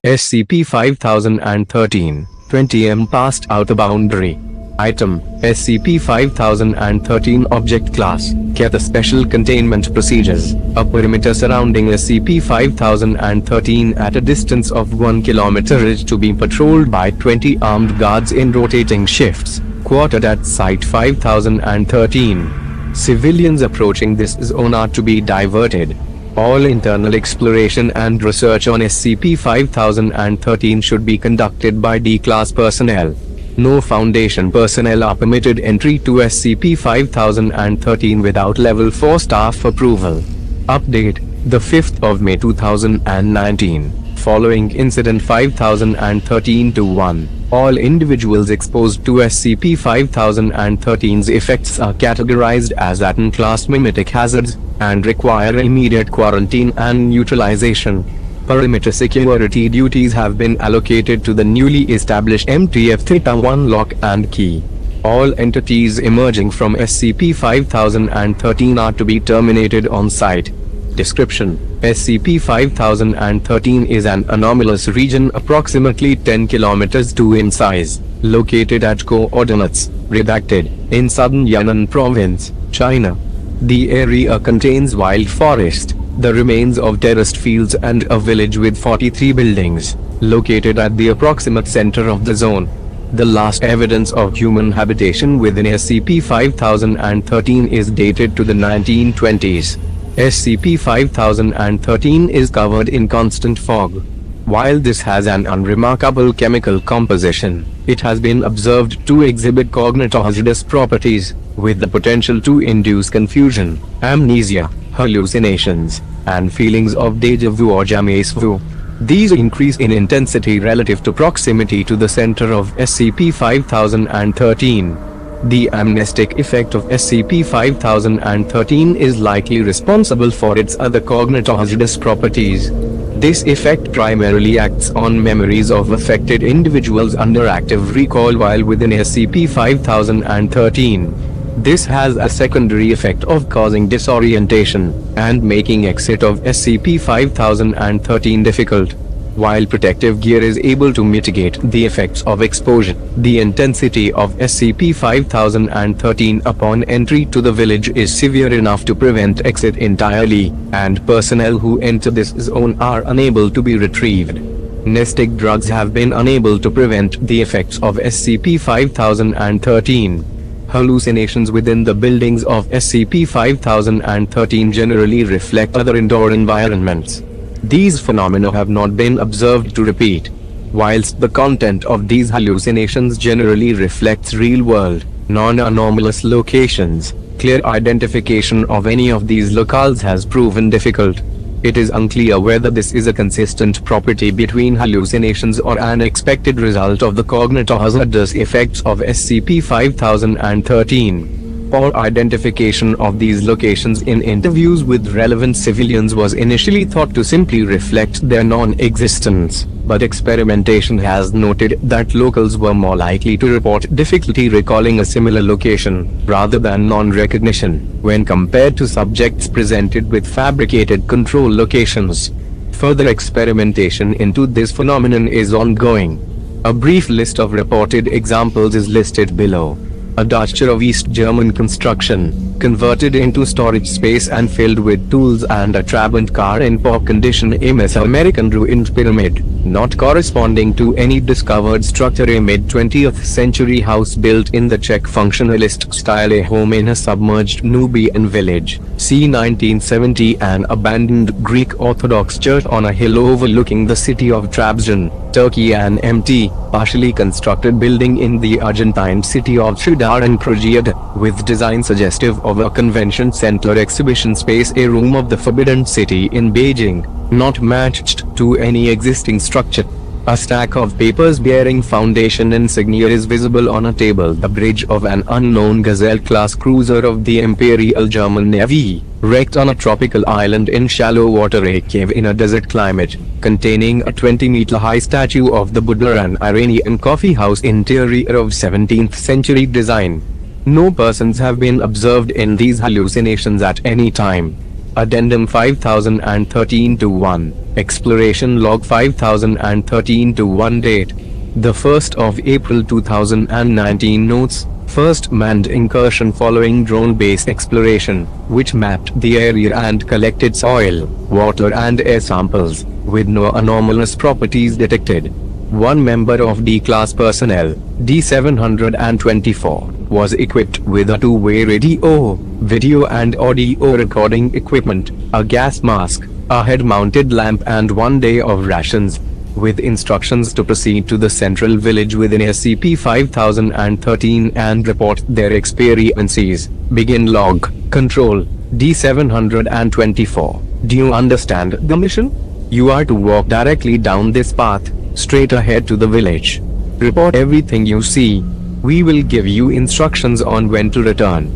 SCP-5013, 20M passed out the boundary. Item, SCP-5013 Object Class, Keta Special Containment Procedures. A perimeter surrounding SCP-5013 at a distance of 1 kilometer is to be patrolled by 20 armed guards in rotating shifts, quartered at Site 5013. Civilians approaching this zone are to be diverted. All internal exploration and research on SCP-5013 should be conducted by D-Class personnel. No Foundation personnel are permitted entry to SCP-5013 without Level 4 staff approval. Update: the 5th of May 2019. Following Incident 5013-1, all individuals exposed to SCP-5013's effects are categorized as Atom-class mimetic hazards, and require immediate quarantine and neutralization. Perimeter security duties have been allocated to the newly established MTF Theta 1 lock and key. All entities emerging from SCP-5013 are to be terminated on site. Description: SCP-5013 is an anomalous region approximately 10 kilometers in size, located at coordinates, redacted, in southern Yunnan province, China. The area contains wild forest, the remains of terraced fields and a village with 43 buildings, located at the approximate center of the zone. The last evidence of human habitation within SCP-5013 is dated to the 1920s. SCP-5013 is covered in constant fog. While this has an unremarkable chemical composition, it has been observed to exhibit cognitohazardous properties, with the potential to induce confusion, amnesia, hallucinations, and feelings of déjà vu or jamais vu. These increase in intensity relative to proximity to the center of SCP-5013. The amnestic effect of SCP-5013 is likely responsible for its other cognitohazardous properties. This effect primarily acts on memories of affected individuals under active recall while within SCP-5013. This has a secondary effect of causing disorientation and making exit of SCP-5013 difficult. While protective gear is able to mitigate the effects of exposure, the intensity of SCP-5013 upon entry to the village is severe enough to prevent exit entirely, and personnel who enter this zone are unable to be retrieved. Nestic drugs have been unable to prevent the effects of SCP-5013. Hallucinations within the buildings of SCP-5013 generally reflect other indoor environments. These phenomena have not been observed to repeat. Whilst the content of these hallucinations generally reflects real-world, non-anomalous locations, clear identification of any of these locales has proven difficult. It is unclear whether this is a consistent property between hallucinations or an expected result of the cognitohazardous effects of SCP-5013. Poor identification of these locations in interviews with relevant civilians was initially thought to simply reflect their non-existence, but experimentation has noted that locals were more likely to report difficulty recalling a similar location, rather than non-recognition, when compared to subjects presented with fabricated control locations. Further experimentation into this phenomenon is ongoing. A brief list of reported examples is listed below. A Dutcher of East German construction, converted into storage space and filled with tools, and a Trabant car in poor condition. A Mesoamerican ruined pyramid, not corresponding to any discovered structure. A mid-20th century house built in the Czech functionalist style. A home in a submerged Nubian village. C. 1970. An abandoned Greek Orthodox church on a hill overlooking the city of Trabzon, Turkey. An empty, partially constructed building in the Argentine city of Ciudad Projeda, with design suggestive of a convention center exhibition space. A room of the Forbidden City in Beijing, not matched to any existing structure. A stack of papers bearing Foundation insignia is visible on a table. The bridge of an unknown Gazelle-class cruiser of the Imperial German Navy, wrecked on a tropical island in shallow water. A cave in a desert climate, containing a 20-meter-high statue of the Buddha. An Iranian coffee house interior of 17th century design. No persons have been observed in these hallucinations at any time. Addendum 5013 to 1. Exploration Log 5013 to 1 date. The 1st of April 2019 notes. First manned incursion following drone-based exploration, which mapped the area and collected soil, water and air samples, with no anomalous properties detected. One member of D-class personnel, D724, was equipped with a two-way radio, video and audio recording equipment, a gas mask, a head-mounted lamp and 1 day of rations, with instructions to proceed to the central village within scp-5013 and report their experiences. Begin log. Control, D724. Do you understand the mission? You are to walk directly down this path, straight ahead to the village. Report everything you see. We will give you instructions on when to return.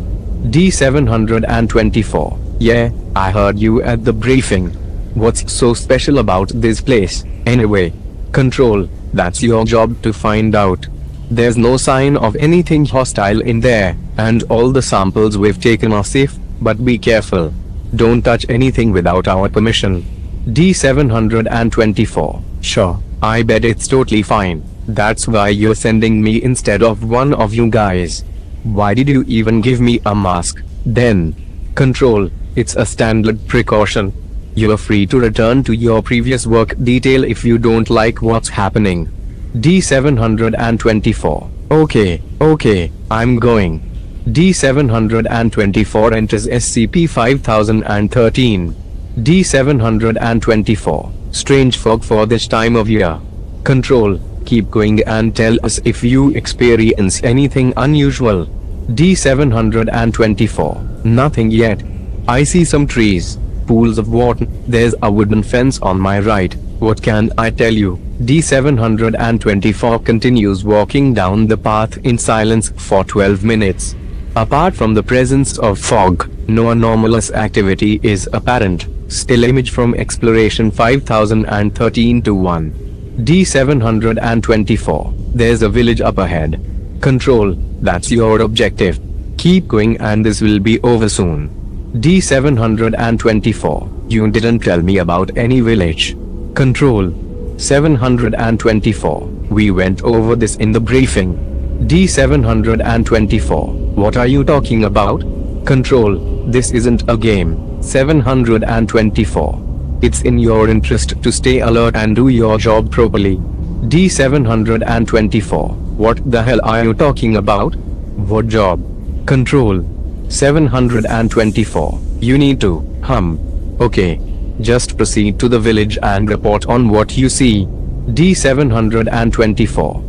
D724. Yeah, I heard you at the briefing. What's so special about this place, anyway? Control, that's your job to find out. There's no sign of anything hostile in there, and all the samples we've taken are safe, but be careful. Don't touch anything without our permission. D724. Sure, I bet it's totally fine. That's why you're sending me instead of one of you guys. Why did you even give me a mask, then? Control, it's a standard precaution. You're free to return to your previous work detail if you don't like what's happening. D724. Okay, I'm going. D724 enters scp-5013. D724. Strange fog for this time of year. Control, keep going and tell us if you experience anything unusual. D724. Nothing yet. I see some trees, pools of water. There's a wooden fence on my right. What can I tell you? D724 continues walking down the path in silence for 12 minutes. Apart from the presence of fog, no anomalous activity is apparent. Still image from exploration 5013 to 1. D724. There's a village up ahead. Control, that's your objective. Keep going and this will be over soon. D724. You didn't tell me about any village. Control. 724. We went over this in the briefing. D724. What are you talking about? Control. This isn't a game. 724. It's in your interest to stay alert and do your job properly. D724. What the hell are you talking about? What job? Control. 724. You need to, Okay. Just proceed to the village and report on what you see. D724.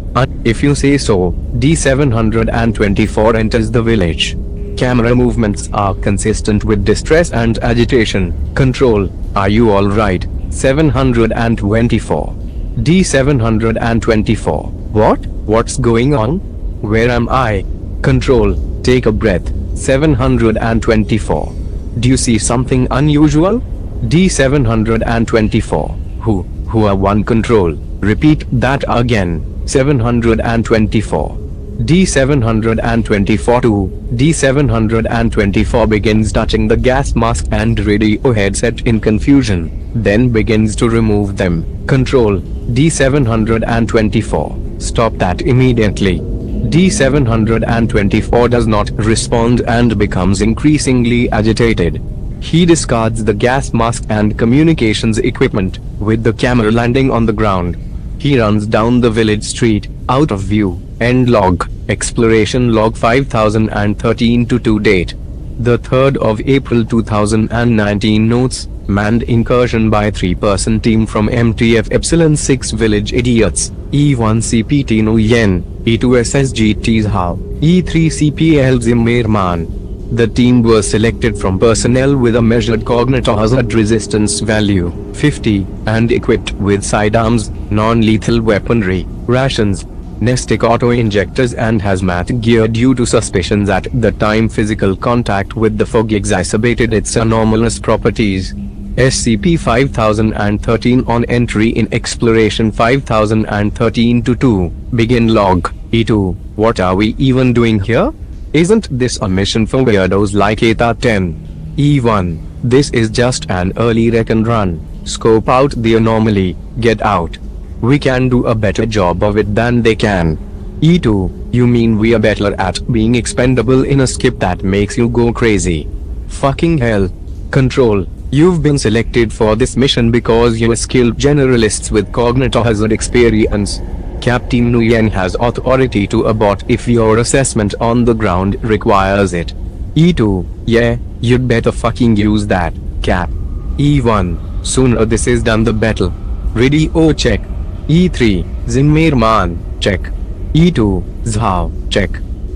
If you say so. D724 enters the village. Camera movements are consistent with distress and agitation. Control, are you alright? 724. D724. What? What's going on? Where am I? Control, take a breath. 724. Do you see something unusual? D724. Who are one? Control, repeat that again. 724. D724 2. D724 begins touching the gas mask and radio headset in confusion, then begins to remove them. Control, D724. Stop that immediately. D724 does not respond and becomes increasingly agitated. He discards the gas mask and communications equipment, with the camera landing on the ground. He runs down the village street, out of view. End log. Exploration log 5013 to 2 date. The 3rd of April 2019 notes. Manned incursion by 3-person team from MTF Epsilon 6 Village Idiots. E1 CPT No Yen. E2 SSGTs How. E3 CPL Zimmerman. The team was selected from personnel with a measured cognitive hazard resistance value, 50, and equipped with sidearms, non-lethal weaponry, rations, nestic auto-injectors and hazmat gear due to suspicions at the time physical contact with the fog exacerbated its anomalous properties. SCP-5013 on entry in Exploration 5013 to 2. Begin log. E2. What are we even doing here? Isn't this a mission for weirdos like ETA 10? E1, this is just an early recon run. Scope out the anomaly, get out. We can do a better job of it than they can. E2, you mean we are better at being expendable in a skip that makes you go crazy? Fucking hell. Control, you've been selected for this mission because you're skilled generalists with cognitive hazard experience. Captain Nguyen has authority to abort if your assessment on the ground requires it. E2, yeah, you'd better fucking use that, Cap. E1, sooner this is done the better. Radio check. E3, Zimmerman, check. E2, Zhao, check.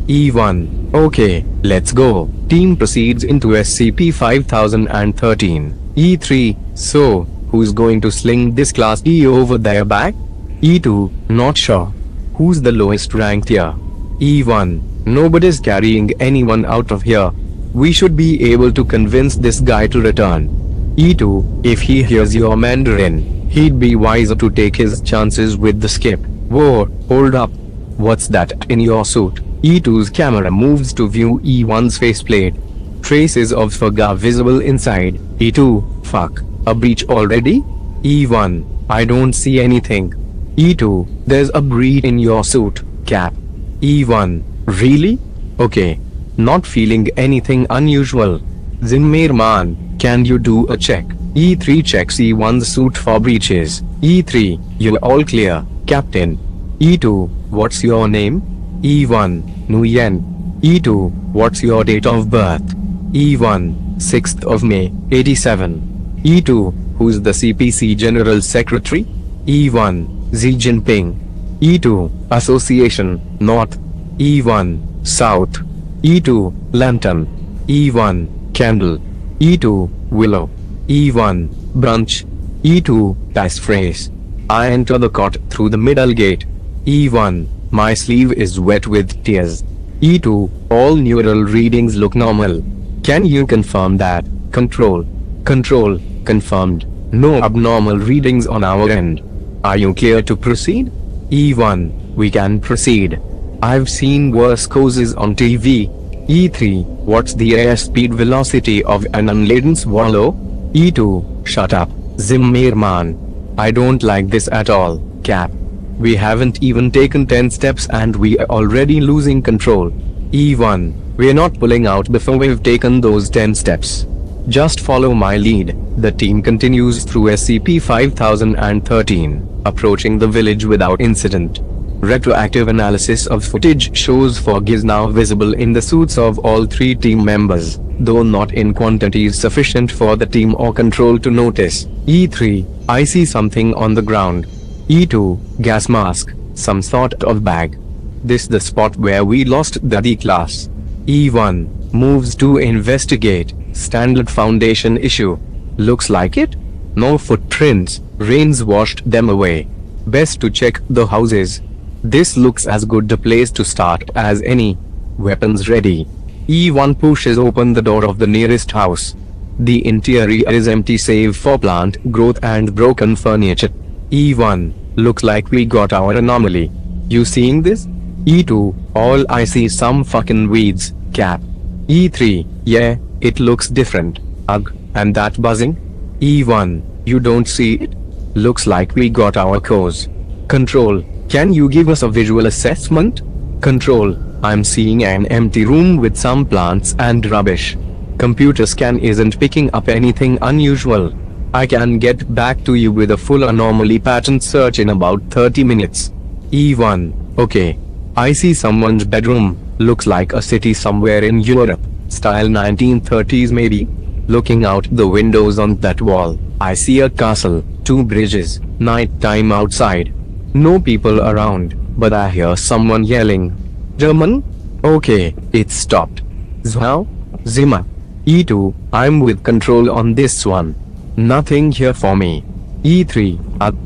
E1, okay, let's go. Team proceeds into scp-5013. E3, so, who's going to sling this class E over their back? E2, not sure. Who's the lowest ranked here? E1, nobody's carrying anyone out of here. We should be able to convince this guy to return. E2, if he hears your Mandarin, he'd be wiser to take his chances with the skip. Whoa, hold up. What's that in your suit? E2's camera moves to view E1's faceplate. Traces of fog are visible inside. E2, fuck, a breach already? E1, I don't see anything. E2, there's a breach in your suit, Cap. E1, really? Okay, not feeling anything unusual. Zimmerman, can you do a check? E3 checks E1's suit for breaches. E3, you're all clear, Captain. E2, what's your name? E1, Nguyen. E2, what's your date of birth? E1, 6th of May, 87. E2, who's the CPC General Secretary? E1, Xi Jinping. E2, Association, North. E1, South. E2, Lantern. E1, Candle. E2, Willow. E1, Branch. E2, Passphrase. I enter the cot through the middle gate. E1, my sleeve is wet with tears. E2, all neural readings look normal. Can you confirm that? Control. Control, confirmed. No abnormal readings on our end. Are you clear to proceed? E1, we can proceed. I've seen worse causes on TV. E3, what's the airspeed velocity of an unladen swallow? E2, shut up, Zimmerman. I don't like this at all, Cap. We haven't even taken 10 steps and we are already losing control. E1, we're not pulling out before we've taken those 10 steps. Just follow my lead. The team continues through scp-5013, approaching the village without incident. Retroactive analysis of footage shows fog is now visible in the suits of all 3 team members, though not in quantities sufficient for the team or control to notice. E3, I see something on the ground. E2, gas mask, some sort of bag. This the spot where we lost the D class. E1, moves to investigate, standard foundation issue. Looks like it? No footprints, rains washed them away. Best to check the houses. This looks as good a place to start as any. Weapons ready. E1 pushes open the door of the nearest house. The interior is empty save for plant growth and broken furniture. E1, looks like we got our anomaly. You seeing this? E2, all I see is some fucking weeds, Cap. E3, yeah, it looks different. Ugh, and that buzzing? E1, you don't see it? Looks like we got our cause. Control, can you give us a visual assessment? Control, I'm seeing an empty room with some plants and rubbish. Computer scan isn't picking up anything unusual. I can get back to you with a full anomaly pattern search in about 30 minutes. E1, okay. I see someone's bedroom. Looks like a city somewhere in Europe. Style 1930s maybe. Looking out the windows on that wall, I see a castle, 2 bridges, night time outside. No people around, but I hear someone yelling. German? Okay, it stopped. Zhao? Zima. E2, I'm with control on this one. Nothing here for me. E3,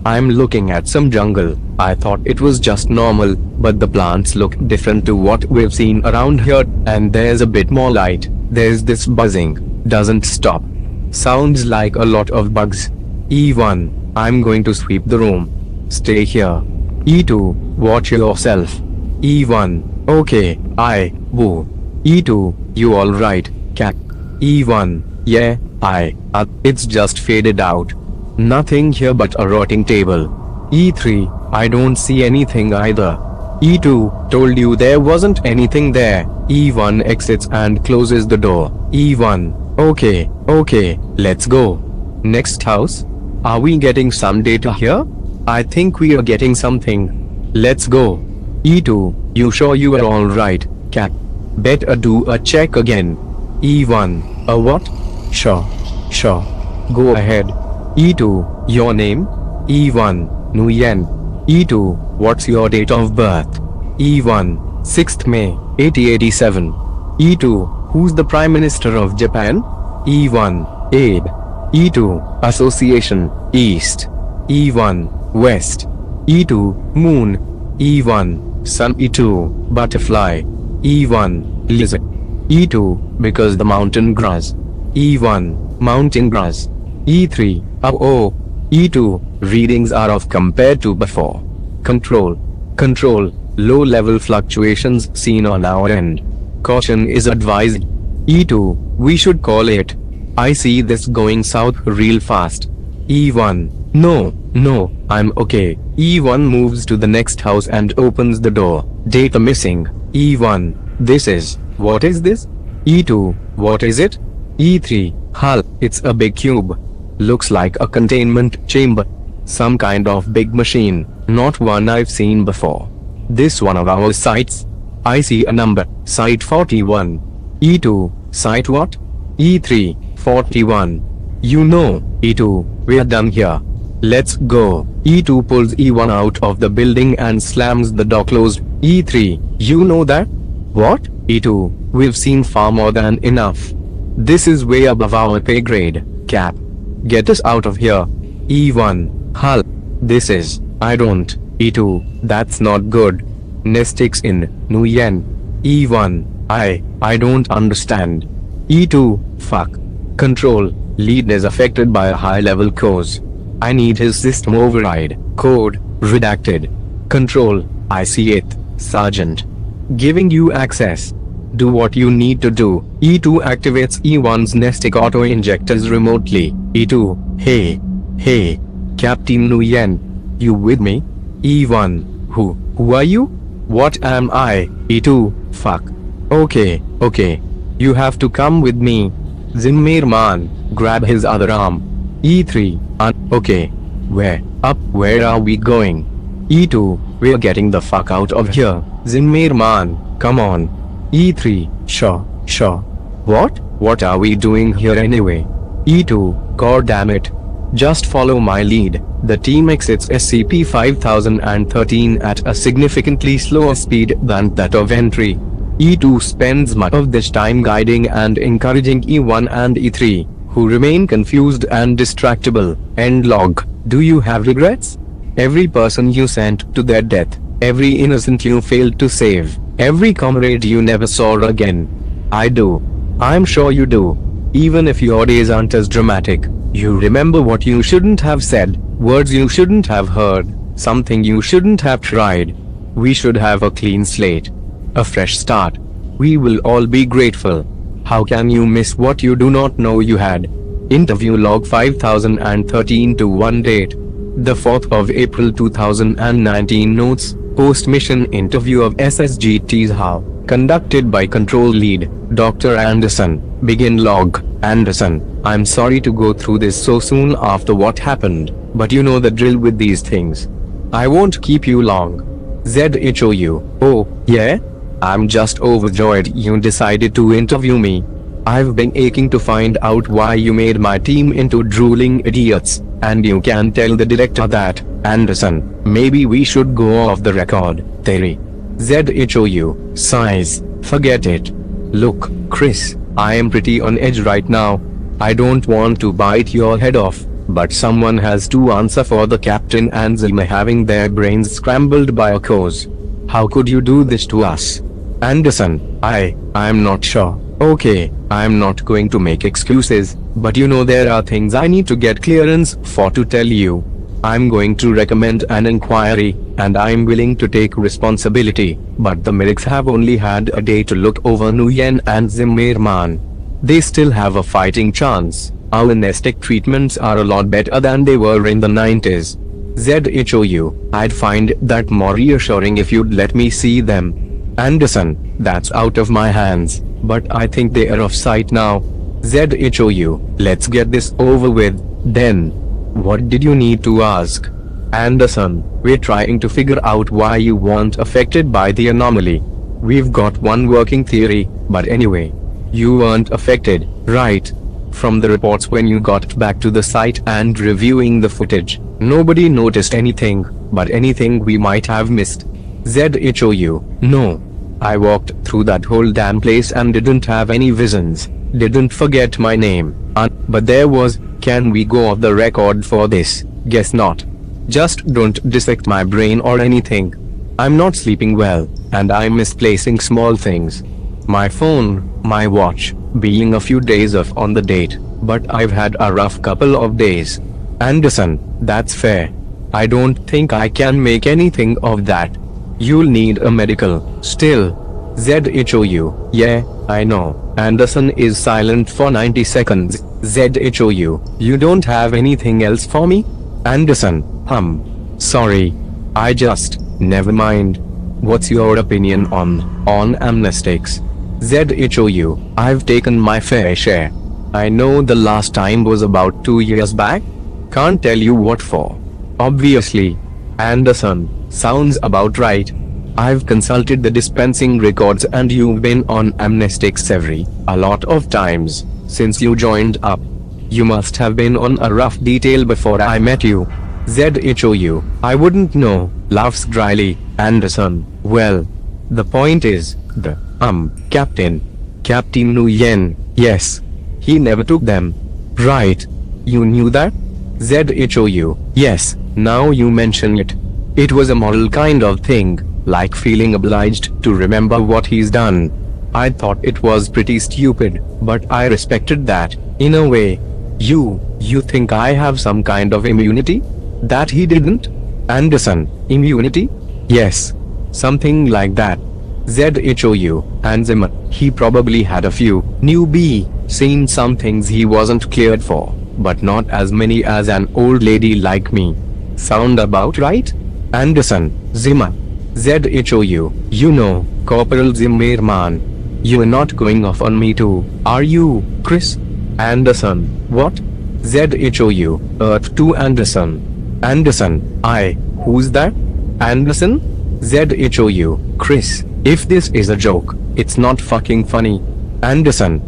I'm looking at some jungle. I thought it was just normal, but the plants look different to what we've seen around here, and there's a bit more light. There's this buzzing. Doesn't stop. Sounds like a lot of bugs. E1, I'm going to sweep the room. Stay here. E2, watch yourself. E1, okay, woo. E2, you alright, cat? E1, Yeah, it's just faded out. Nothing here but a rotting table. E3, I don't see anything either. E2, told you there wasn't anything there. E1 exits and closes the door. E1, okay, let's go. Next house? Are we getting some data here? I think we are getting something. Let's go. E2, you sure you are alright, Cap? Better do a check again. E1, a what? Sure. Go ahead. E2, your name? E1, Nguyen. E2, what's your date of birth? E1, 6th May, 1887. E2, who's the Prime Minister of Japan? E1, Abe. E2, Association, East. E1, West. E2, Moon. E1, Sun. E2, Butterfly. E1, Lizard. E2, because the mountain grass. E1, mountain grass. E3, oh. E2, readings are off compared to before. Control, low level fluctuations seen on our end. Caution is advised. E2, we should call it. I see this going south real fast. E1, no, I'm okay. E1 moves to the next house and opens the door. Data missing. E1, what is this? E2, what is it? E3, hull, it's a big cube. Looks like a containment chamber. Some kind of big machine, not one I've seen before. This one of our sites? I see a number, site 41. E2, site what? E3, 41. You know, E2, we're done here. Let's go. E2 pulls E1 out of the building and slams the door closed. E3, you know that? What? E2, we've seen far more than enough. This is way above our pay grade, Cap. Get us out of here. E1, hull. I don't. E2, that's not good. Nestix in, Nguyen. E1, I don't understand. E2, fuck. Control, lead is affected by a high-level cause. I need his system override. Code, redacted. Control, I see it, Sergeant. Giving you access. Do what you need to do. E2 activates E1's Nestic auto-injectors remotely. E2, hey, Captain Nguyen, you with me? E1, who are you? What am I? E2, fuck. Okay, you have to come with me. Zimmerman, grab his other arm. E3, okay. Where are we going? E2, we're getting the fuck out of here. Zimmerman, come on. E3, sure. What are we doing here anyway? E2, god damn it. Just follow my lead. The team exits scp-5013 at a significantly slower speed than that of entry. E2 spends much of this time guiding and encouraging E1 and E3, who remain confused and distractible. End log. Do you have regrets? Every person you sent to their death, every innocent you failed to save, every comrade you never saw again. I do. I'm sure you do. Even if your days aren't as dramatic, you remember what you shouldn't have said, words you shouldn't have heard, something you shouldn't have tried. We should have a clean slate. A fresh start. We will all be grateful. How can you miss what you do not know you had? Interview log 5013 to 1 date. The 4th of April 2019 notes. Post-mission interview of SSGT's How. Conducted by Control Lead, Dr. Anderson. Begin log. Anderson, I'm sorry to go through this so soon after what happened, but you know the drill with these things. I won't keep you long. ZHOU. Oh, yeah? I'm just overjoyed you decided to interview me. I've been aching to find out why you made my team into drooling idiots, and you can tell the director that. Anderson, maybe we should go off the record, theory. ZHOU, sighs, forget it. Look, Chris, I am pretty on edge right now. I don't want to bite your head off, but someone has to answer for the captain and Zilma having their brains scrambled by a cause. How could you do this to us? Anderson, I'm not sure. Okay, I'm not going to make excuses, but you know there are things I need to get clearance for to tell you. I'm going to recommend an inquiry, and I'm willing to take responsibility, but the medics have only had a day to look over Nguyen and Zimmerman. they still have a fighting chance. Our anesthetic treatments are a lot better than they were in the 90s. ZHOU, I'd find that more reassuring if you'd let me see them. Anderson, that's out of my hands, but I think they are off site now. ZHOU, let's get this over with, then. What did you need to ask? Anderson, we're trying to figure out why you weren't affected by the anomaly. We've got one working theory, but anyway. You weren't affected, right? From the reports when you got back to the site and reviewing the footage, nobody noticed anything, but anything we might have missed. ZHOU, no. I walked through that whole damn place and didn't have any visions. Didn't forget my name. But there was, can we go off the record for this? Guess not. Just don't dissect my brain or anything. I'm not sleeping well, and I'm misplacing small things. My phone, my watch, being a few days off on the date, but I've had a rough couple of days. Anderson, that's fair. I don't think I can make anything of that. You'll need a medical, still. ZHOU, yeah, I know. Anderson is silent for 90 seconds. ZHOU, you don't have anything else for me? Anderson, sorry. Never mind. What's your opinion on amnestics? ZHOU, I've taken my fair share. I know the last time was about 2 years back. Can't tell you what for. Obviously. Anderson, sounds about right. I've consulted the dispensing records and you've been on amnestics a lot of times since you joined up. You must have been on a rough detail before I met you. ZHOU, I wouldn't know, laughs dryly. Anderson, well, the point is, the, Captain Nguyen, yes. He never took them. Right. You knew that? ZHOU, yes, now you mention it. It was a moral kind of thing, like feeling obliged to remember what he's done. I thought it was pretty stupid, but I respected that, in a way. You think I have some kind of immunity? That he didn't? Anderson, immunity? Yes. Something like that. ZHOU, and Zimmer, he probably had a few, seen some things he wasn't cleared for, but not as many as an old lady like me. Sound about right? Anderson, Zimmer. ZHOU, you know, Corporal Zimmerman. You're not going off on me too, are you, Chris? Anderson, what? ZHOU, Earth 2 Anderson. Anderson, who's that? Anderson? ZHOU, Chris, if this is a joke, it's not fucking funny. Anderson,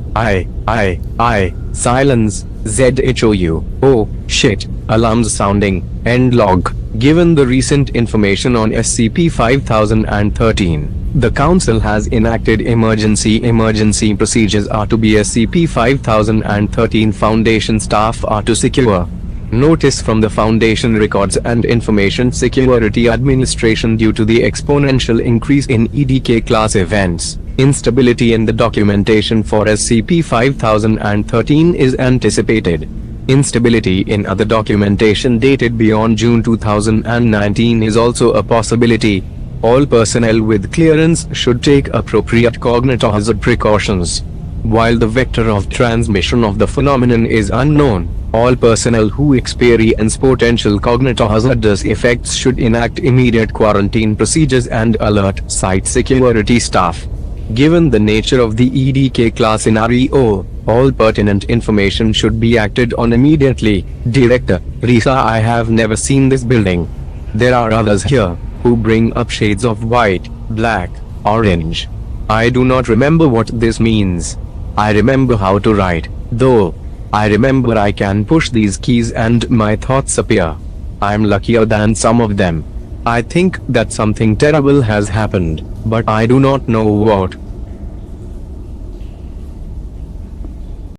silence. ZHOU, oh, shit, alarms sounding, end log. Given the recent information on scp-5013, the Council has enacted emergency procedures are to be scp-5013 Foundation staff are to secure. Notice from the Foundation Records and Information Security Administration due to the exponential increase in EDK class events. Instability in the documentation for scp-5013 is anticipated. Instability in other documentation dated beyond June 2019 is also a possibility. All personnel with clearance should take appropriate cognitohazard precautions. While the vector of transmission of the phenomenon is unknown, all personnel who experience potential cognitohazardous effects should enact immediate quarantine procedures and alert site security staff. Given the nature of the EDK class scenario, all pertinent information should be acted on immediately. Director, Risa, I have never seen this building. There are others here, who bring up shades of white, black, orange. I do not remember what this means. I remember how to write, though. I remember I can push these keys and my thoughts appear. I'm luckier than some of them. I think that something terrible has happened, but I do not know what.